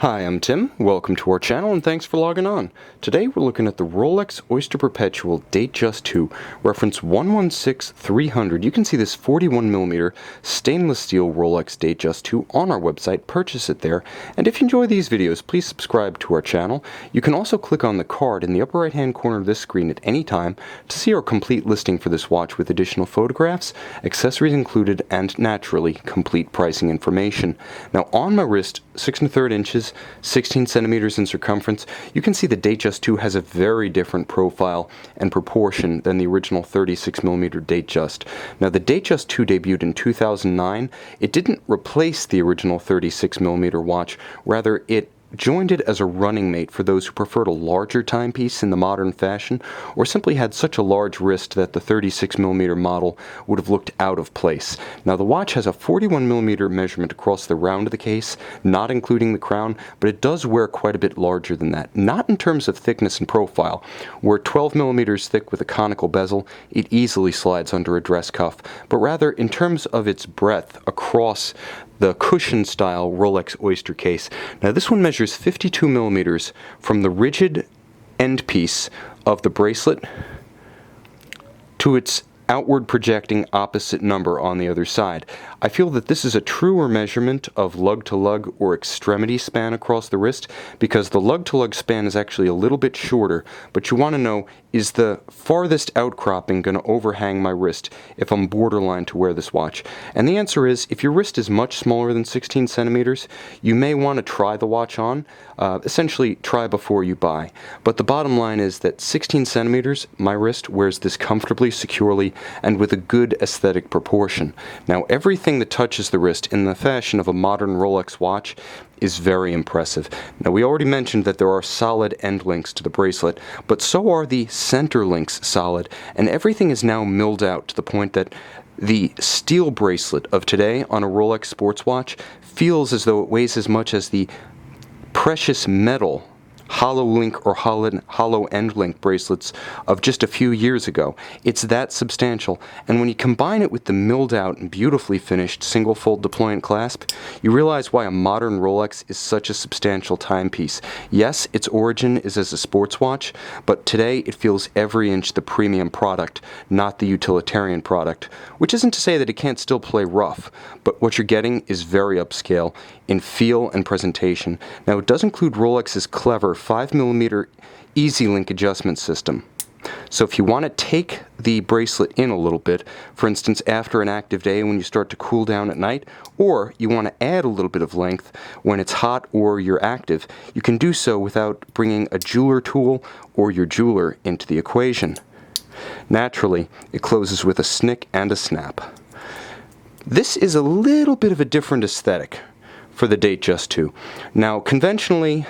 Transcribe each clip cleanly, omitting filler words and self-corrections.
Hi, I'm Tim. Welcome to our channel and thanks for logging on. Today we're looking at the Rolex Oyster Perpetual Datejust 2, reference 116300. You can see this 41mm stainless steel Rolex Datejust 2 on our website. Purchase it there. And if you enjoy these videos, please subscribe to our channel. You can also click on the card in the upper right hand corner of this screen at any time to see our complete listing for this watch with additional photographs, accessories included, and naturally complete pricing information. Now on my wrist, 6 1/3 inches, 16 centimeters in circumference, you can see the Datejust 2 has a very different profile and proportion than the original 36mm Datejust. Now the Datejust 2 debuted in 2009. It didn't replace the original 36mm watch, rather it joined it as a running mate for those who preferred a larger timepiece in the modern fashion, or simply had such a large wrist that the 36mm model would have looked out of place. Now the watch has a 41mm measurement across the round of the case, not including the crown, but it does wear quite a bit larger than that. Not in terms of thickness and profile. Where 12mm thick with a conical bezel, it easily slides under a dress cuff, but rather in terms of its breadth across the cushion-style Rolex Oyster case. Now this one measures 52mm from the rigid end piece of the bracelet to its outward projecting opposite number on the other side. I feel that this is a truer measurement of lug-to-lug or extremity span across the wrist, because the lug-to-lug span is actually a little bit shorter, but you want to know, is the farthest outcropping going to overhang my wrist if I'm borderline to wear this watch? And the answer is, if your wrist is much smaller than 16 centimeters, you may want to try the watch on. Essentially, try before you buy. But the bottom line is that 16 centimeters, my wrist wears this comfortably, securely, and with a good aesthetic proportion. Now, everything that touches the wrist in the fashion of a modern Rolex watch is very impressive. Now, we already mentioned that there are solid end links to the bracelet, but so are the center links solid, and everything is now milled out to the point that the steel bracelet of today on a Rolex sports watch feels as though it weighs as much as the precious metal hollow link or hollow end link bracelets of just a few years ago. It's that substantial, and when you combine it with the milled out and beautifully finished single fold deployant clasp, you realize why a modern Rolex is such a substantial timepiece. Yes, its origin is as a sports watch, but today it feels every inch the premium product, not the utilitarian product, which isn't to say that it can't still play rough, but what you're getting is very upscale in feel and presentation. Now, it does include Rolex's clever 5mm easy link adjustment system. So if you want to take the bracelet in a little bit, for instance after an active day when you start to cool down at night, or you want to add a little bit of length when it's hot or you're active, you can do so without bringing a jeweler tool or your jeweler into the equation. Naturally, it closes with a snick and a snap. This is a little bit of a different aesthetic for the Datejust 2. Now, conventionally,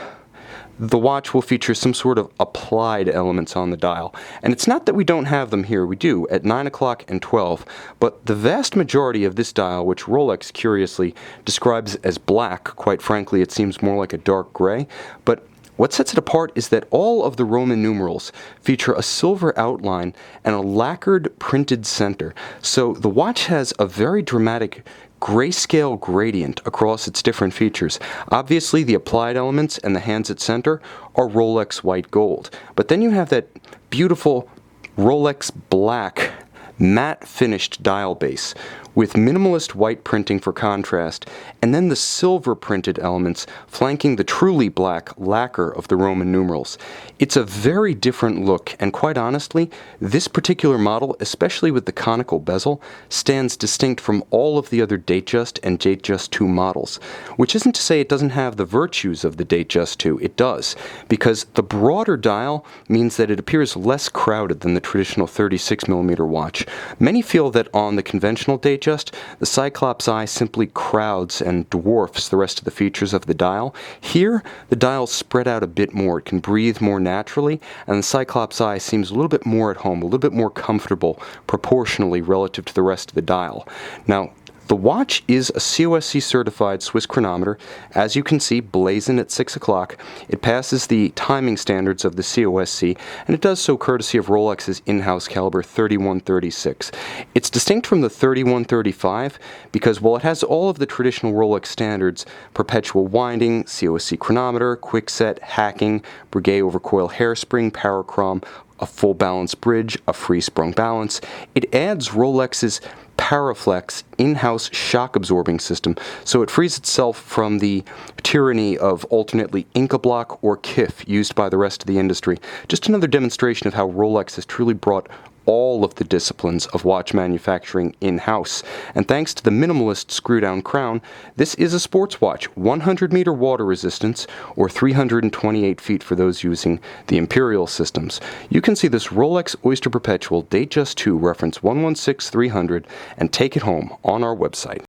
the watch will feature some sort of applied elements on the dial. And it's not that we don't have them here, we do, at 9 o'clock and 12, but the vast majority of this dial, which Rolex curiously describes as black, quite frankly it seems more like a dark gray, but what sets it apart is that all of the Roman numerals feature a silver outline and a lacquered printed center. So the watch has a very dramatic grayscale gradient across its different features. Obviously, the applied elements and the hands at center are Rolex white gold. But then you have that beautiful Rolex black matte finished dial base with minimalist white printing for contrast, and then the silver printed elements flanking the truly black lacquer of the Roman numerals. It's a very different look, and quite honestly, this particular model, especially with the conical bezel, stands distinct from all of the other Datejust and Datejust 2 models, which isn't to say it doesn't have the virtues of the Datejust 2, it does, because the broader dial means that it appears less crowded than the traditional 36mm watch. Many feel that on the conventional Datejust, the Cyclops eye simply crowds and dwarfs the rest of the features of the dial. Here, the dial's spread out a bit more. It can breathe more naturally, and the Cyclops eye seems a little bit more at home, a little bit more comfortable proportionally relative to the rest of the dial. Now, The watch is a COSC certified Swiss chronometer. As you can see, blazing at 6 o'clock, it passes the timing standards of the COSC, and it does so courtesy of Rolex's in-house caliber 3136. It's distinct from the 3135 because while it has all of the traditional Rolex standards, perpetual winding, COSC chronometer, quickset, hacking, Breguet overcoil hairspring, parachrom, a full balance bridge, a free sprung balance, it adds Rolex's Paraflex in-house shock absorbing system, so it frees itself from the tyranny of alternately Inca block or KIF used by the rest of the industry. Just another demonstration of how Rolex has truly brought all of the disciplines of watch manufacturing in-house. And thanks to the minimalist screw-down crown, this is a sports watch, 100-meter water resistance, or 328 feet for those using the Imperial systems. You can see this Rolex Oyster Perpetual Datejust 2 reference 116300 and take it home on our website.